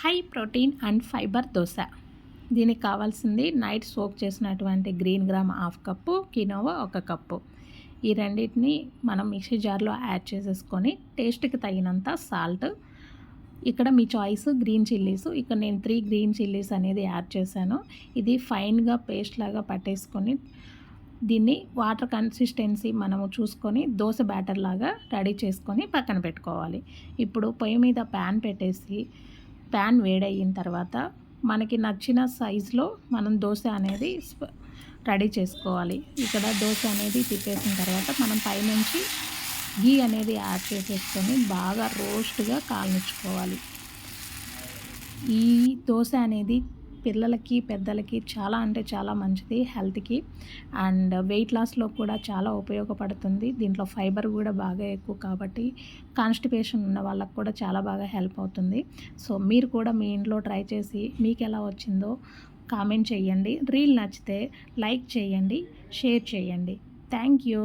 High protein and fibre dosa. దీనికి కావాల్సింది night soak చేసినటువంటి green gram half cup, quinoa 1 cup. ఈ రెండింటిని మనం మిక్సీ జార్లో యాడ్ చేసేసుకొని టేస్ట్కి తగినంత సాల్ట్, ఇక్కడ మీ చాయిస్ గ్రీన్ చిల్లీస్, ఇక్కడ నేను 3 గ్రీన్ చిల్లీస్ అనేది యాడ్ చేశాను. ఇది ఫైన్గా పేస్ట్ లాగా పట్టేసుకొని దీన్ని వాటర్ కన్సిస్టెన్సీ మనము చూసుకొని దోశ బ్యాటర్ లాగా రెడీ చేసుకొని పక్కన పెట్టుకోవాలి. ఇప్పుడు పొయ్యి మీద ప్యాన్ పెట్టేసి ప్యాన్ వేడయిన తర్వాత మనకి నచ్చిన సైజులో మనం దోశ అనేది రెడీ చేసుకోవాలి. ఇక్కడ దోశ అనేది తిప్పేసిన తర్వాత మనం పైనుంచి గీ అనేది యాడ్ చేసేసుకొని బాగా రోస్ట్గా కాల్చుకోవాలి. ఈ దోశ అనేది పిల్లలకి పెద్దలకి చాలా అంటే చాలా మంచిది హెల్త్కి, అండ్ వెయిట్ లాస్లో కూడా చాలా ఉపయోగపడుతుంది. దీంట్లో ఫైబర్ కూడా బాగా ఎక్కువ కాబట్టి కాన్స్టిపేషన్ ఉన్న వాళ్ళకు కూడా చాలా బాగా హెల్ప్ అవుతుంది. సో మీరు కూడా మీ ఇంట్లో ట్రై చేసి మీకు ఎలా వచ్చిందో కామెంట్ చేయండి. రీల్ నచ్చితే లైక్ చేయండి, షేర్ చేయండి. Thank you.